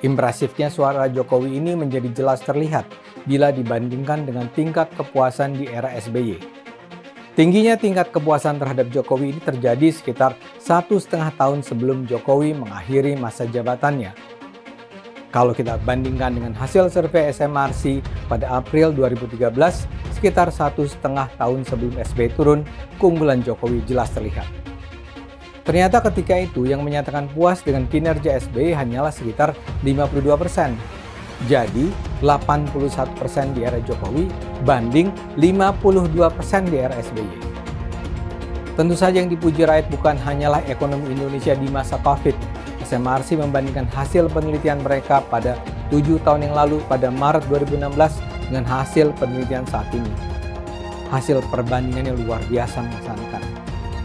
Impresifnya suara Jokowi ini menjadi jelas terlihat bila dibandingkan dengan tingkat kepuasan di era SBY. Tingginya tingkat kepuasan terhadap Jokowi ini terjadi sekitar 1,5 tahun sebelum Jokowi mengakhiri masa jabatannya. Kalau kita bandingkan dengan hasil survei SMRC pada April 2013, sekitar 1,5 tahun sebelum SBY turun, keunggulan Jokowi jelas terlihat. Ternyata ketika itu yang menyatakan puas dengan kinerja SBY hanyalah sekitar 52%. Jadi 81% di era Jokowi banding 52% di era SBY. Tentu saja yang dipuji rakyat bukan hanyalah ekonomi Indonesia di masa Covid. SMRC membandingkan hasil penelitian mereka pada 7 tahun yang lalu pada Maret 2016 dengan hasil penelitian saat ini. Hasil perbandingannya luar biasa mengesankan.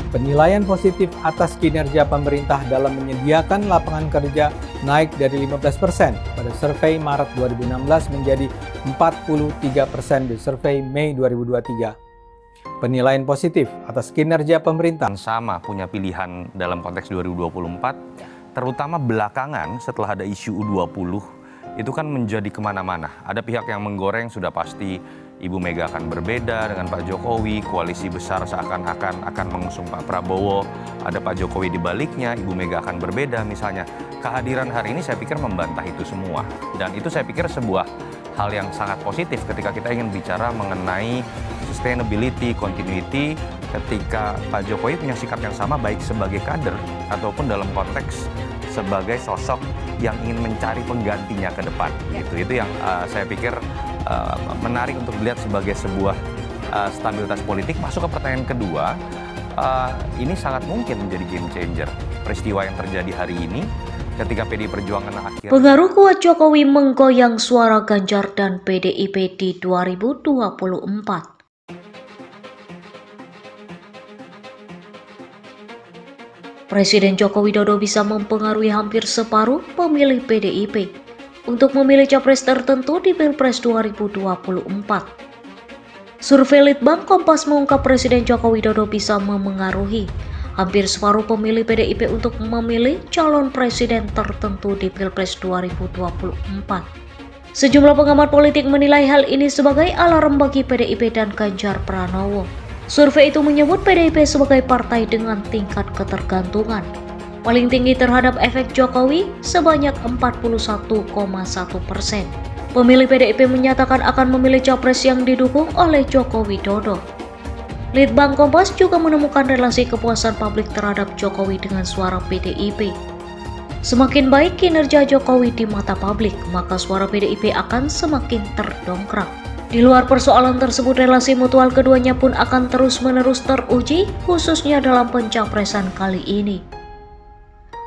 Penilaian positif atas kinerja pemerintah dalam menyediakan lapangan kerja naik dari 15% pada survei Maret 2016 menjadi 43% di survei Mei 2023. Penilaian positif atas kinerja pemerintah sama punya pilihan dalam konteks 2024, terutama belakangan setelah ada isu U20 itu kan menjadi kemana-mana. Ada pihak yang menggoreng sudah pasti Ibu Mega akan berbeda dengan Pak Jokowi, koalisi besar seakan-akan akan mengusung Pak Prabowo, ada Pak Jokowi di baliknya, Ibu Mega akan berbeda misalnya. Kehadiran hari ini saya pikir membantah itu semua. Dan itu saya pikir sebuah hal yang sangat positif ketika kita ingin bicara mengenai sustainability, continuity, ketika Pak Jokowi punya sikap yang sama baik sebagai kader ataupun dalam konteks sebagai sosok yang ingin mencari penggantinya ke depan. Itu yang saya pikir menarik untuk dilihat sebagai sebuah stabilitas politik. Masuk ke pertanyaan kedua, ini sangat mungkin menjadi game changer. Peristiwa yang terjadi hari ini ketika PDI Perjuangan akhirnya... Pengaruh kuat Jokowi menggoyang suara Ganjar dan PDIP di 2024. Presiden Joko Widodo bisa mempengaruhi hampir separuh pemilih PDIP untuk memilih capres tertentu di Pilpres 2024. Survei Litbang Kompas mengungkap Presiden Joko Widodo bisa memengaruhi hampir separuh pemilih PDIP untuk memilih calon presiden tertentu di Pilpres 2024. Sejumlah pengamat politik menilai hal ini sebagai alarm bagi PDIP dan Ganjar Pranowo. Survei itu menyebut PDIP sebagai partai dengan tingkat ketergantungan paling tinggi terhadap efek Jokowi sebanyak 41,1%. Pemilih PDIP menyatakan akan memilih capres yang didukung oleh Joko Widodo. Litbang Kompas juga menemukan relasi kepuasan publik terhadap Jokowi dengan suara PDIP. Semakin baik kinerja Jokowi di mata publik, maka suara PDIP akan semakin terdongkrak. Di luar persoalan tersebut, relasi mutual keduanya pun akan terus-menerus teruji, khususnya dalam pencapresan kali ini.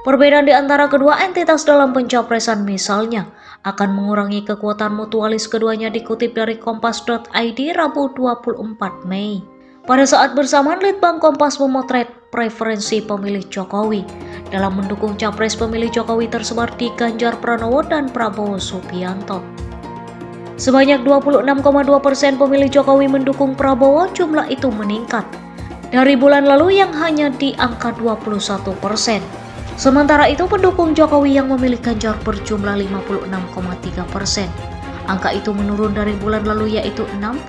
Perbedaan di antara kedua entitas dalam pencapresan misalnya akan mengurangi kekuatan mutualis keduanya, dikutip dari kompas.id Rabu 24 Mei. Pada saat bersamaan, Litbang Kompas memotret preferensi pemilih Jokowi dalam mendukung capres pemilih Jokowi tersebar di Ganjar Pranowo dan Prabowo Subianto. Sebanyak 26,2% pemilih Jokowi mendukung Prabowo, jumlah itu meningkat dari bulan lalu yang hanya di angka 21%. Sementara itu pendukung Jokowi yang memilih Ganjar berjumlah 56,3%. Angka itu menurun dari bulan lalu yaitu 61%.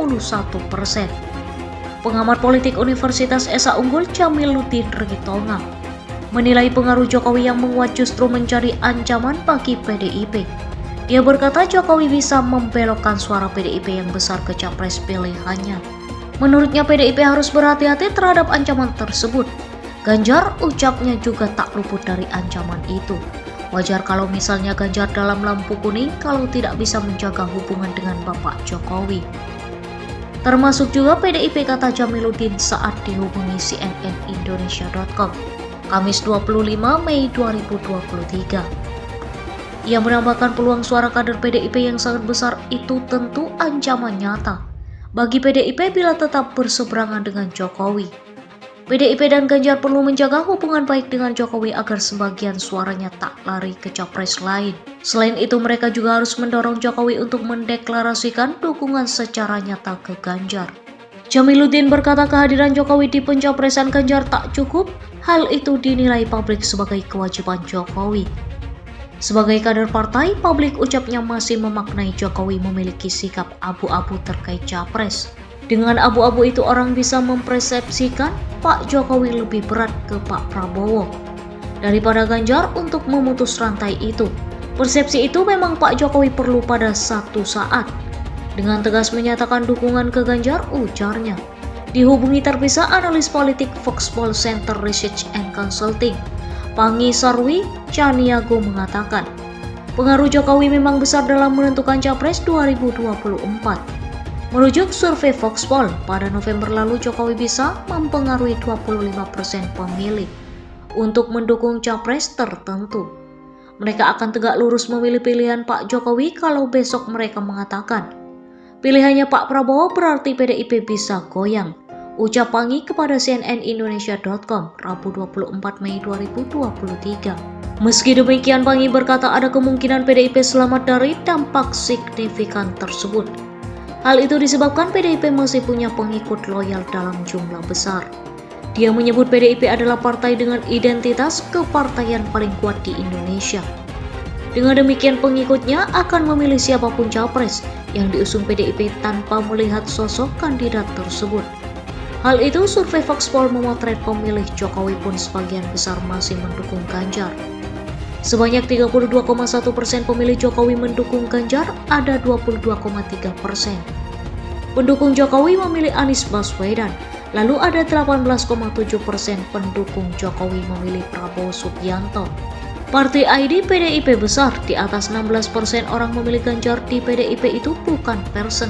Pengamat politik Universitas Esa Unggul Jamiluddin Ritonga menilai pengaruh Jokowi yang menguat justru menjadi ancaman bagi PDIP. Dia berkata Jokowi bisa membelokkan suara PDIP yang besar ke capres pilihannya. Menurutnya PDIP harus berhati-hati terhadap ancaman tersebut. Ganjar, ucapnya, juga tak luput dari ancaman itu. Wajar kalau misalnya Ganjar dalam lampu kuning kalau tidak bisa menjaga hubungan dengan Bapak Jokowi. Termasuk juga PDIP, kata Jamiluddin saat dihubungi cnnindonesia.com, Kamis 25 Mei 2023. Ia menambahkan peluang suara kader PDIP yang sangat besar itu tentu ancaman nyata bagi PDIP bila tetap berseberangan dengan Jokowi. PDIP dan Ganjar perlu menjaga hubungan baik dengan Jokowi agar sebagian suaranya tak lari ke capres lain. Selain itu, mereka juga harus mendorong Jokowi untuk mendeklarasikan dukungan secara nyata ke Ganjar. Jamiluddin berkata kehadiran Jokowi di pencapresan Ganjar tak cukup. Hal itu dinilai publik sebagai kewajiban Jokowi. Sebagai kader partai, publik ucapnya masih memaknai Jokowi memiliki sikap abu-abu terkait capres. Dengan abu-abu itu orang bisa mempersepsikan Pak Jokowi lebih berat ke Pak Prabowo daripada Ganjar untuk memutus rantai itu. Persepsi itu memang Pak Jokowi perlu pada satu saat. Dengan tegas menyatakan dukungan ke Ganjar, ujarnya. Dihubungi terpisah analis politik Foxpol Center Research and Consulting, Pangi Sarwi Caniago mengatakan, pengaruh Jokowi memang besar dalam menentukan Capres 2024. Merujuk survei Foxpol, pada November lalu Jokowi bisa mempengaruhi 25% pemilih untuk mendukung Capres tertentu. Mereka akan tegak lurus memilih pilihan Pak Jokowi kalau besok mereka mengatakan pilihannya Pak Prabowo berarti PDIP bisa goyang, ucap Pangi kepada cnnindonesia.com Rabu 24 Mei 2023. Meski demikian, Pangi berkata ada kemungkinan PDIP selamat dari dampak signifikan tersebut. Hal itu disebabkan PDIP masih punya pengikut loyal dalam jumlah besar. Dia menyebut PDIP adalah partai dengan identitas kepartaian paling kuat di Indonesia. Dengan demikian, pengikutnya akan memilih siapapun capres yang diusung PDIP tanpa melihat sosok kandidat tersebut. Hal itu, survei Foxpol memotret pemilih Jokowi pun sebagian besar masih mendukung Ganjar. Sebanyak 32,1% pemilih Jokowi mendukung Ganjar, ada 22,3%. Pendukung Jokowi memilih Anies Baswedan, lalu ada 18,7% pendukung Jokowi memilih Prabowo Subianto. Partai ID PDIP besar, di atas 16% orang memilih Ganjar di PDIP itu bukan person.